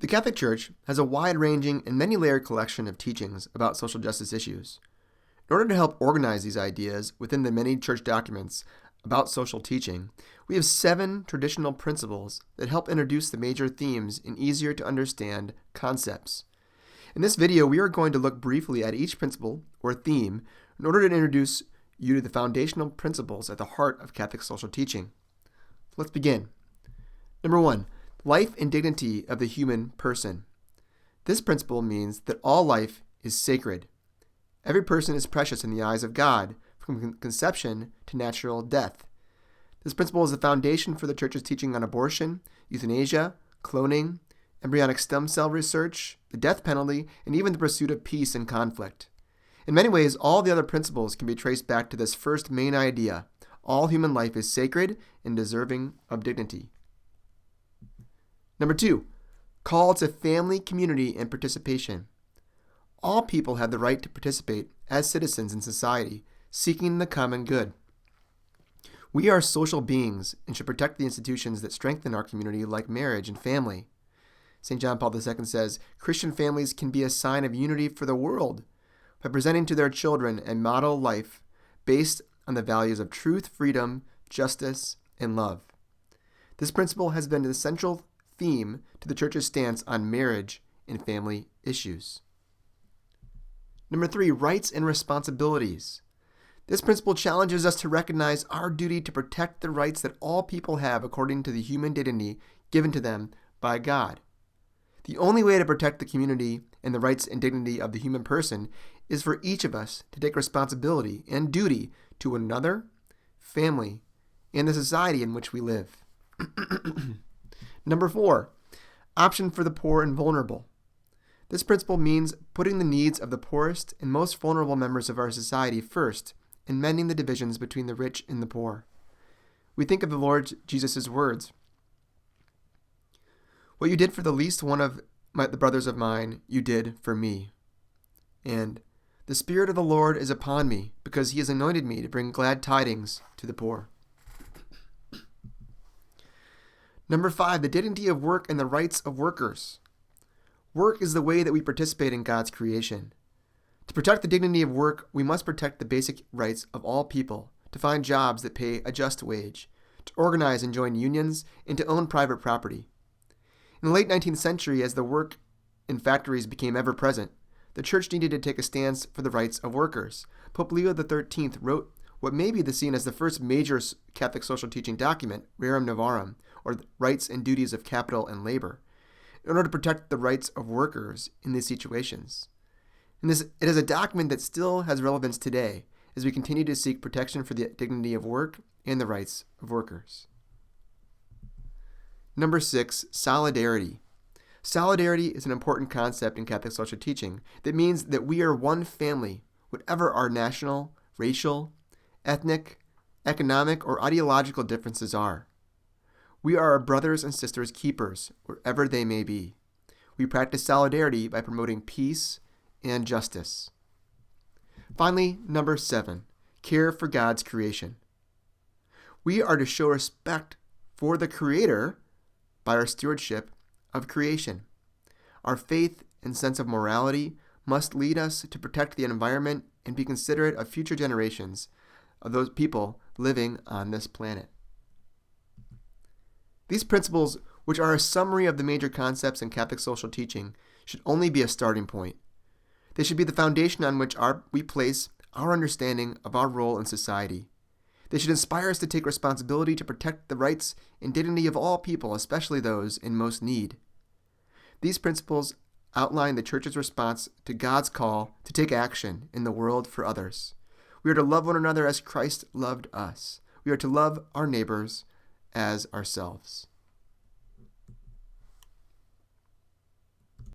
Catholic Church has a wide-ranging and many-layered collection of teachings about social justice issues. In order to help organize these ideas within the many church documents about social teaching, we have 7 traditional principles that help introduce the major themes in easier-to-understand concepts. In this video, we are going to look briefly at each principle or theme in order to introduce you to the foundational principles at the heart of Catholic social teaching. Let's begin. Number 1, life and dignity of the human person. This principle means that all life is sacred. Every person is precious in the eyes of God, from conception to natural death. This principle is the foundation for the Church's teaching on abortion, euthanasia, cloning, embryonic stem cell research, the death penalty, and even the pursuit of peace and conflict. In many ways, all the other principles can be traced back to this first main idea: all human life is sacred and deserving of dignity. Number 2, call to family, community, and participation. All people have the right to participate as citizens in society, seeking the common good. We are social beings and should protect the institutions that strengthen our community, like marriage and family. St. John Paul II says, Christian families can be a sign of unity for the world by presenting to their children a model life based on the values of truth, freedom, justice, and love. This principle has been the central theme to the Church's stance on marriage and family issues. Number 3, rights and responsibilities. This principle challenges us to recognize our duty to protect the rights that all people have according to the human dignity given to them by God. The only way to protect the community and the rights and dignity of the human person is for each of us to take responsibility and duty to one another, family, and the society in which we live. Number 4, option for the poor and vulnerable. This principle means putting the needs of the poorest and most vulnerable members of our society first and mending the divisions between the rich and the poor. We think of the Lord Jesus' words, "What you did for the least one of the brothers of mine, you did for me." And, "The Spirit of the Lord is upon me, because he has anointed me to bring glad tidings to the poor." Number 5, the dignity of work and the rights of workers. Work is the way that we participate in God's creation. To protect the dignity of work, we must protect the basic rights of all people, to find jobs that pay a just wage, to organize and join unions, and to own private property. In the late 19th century, as the work in factories became ever present, the Church needed to take a stance for the rights of workers. Pope Leo XIII wrote what may be seen as the first major Catholic social teaching document, Rerum Novarum, or Rights and Duties of Capital and Labor, in order to protect the rights of workers in these situations. And it is a document that still has relevance today as we continue to seek protection for the dignity of work and the rights of workers. Number 6, solidarity. Solidarity is an important concept in Catholic social teaching that means that we are one family, whatever our national, racial, ethnic, economic, or ideological differences are. We are our brothers and sisters' keepers, wherever they may be. We practice solidarity by promoting peace and justice. Finally, number 7, care for God's creation. We are to show respect for the Creator by our stewardship of creation. Our faith and sense of morality must lead us to protect the environment and be considerate of future generations of those people living on this planet. These principles, which are a summary of the major concepts in Catholic social teaching, should only be a starting point. They should be the foundation on which we place our understanding of our role in society. They should inspire us to take responsibility to protect the rights and dignity of all people, especially those in most need. These principles outline the Church's response to God's call to take action in the world for others. We are to love one another as Christ loved us. We are to love our neighbors as ourselves.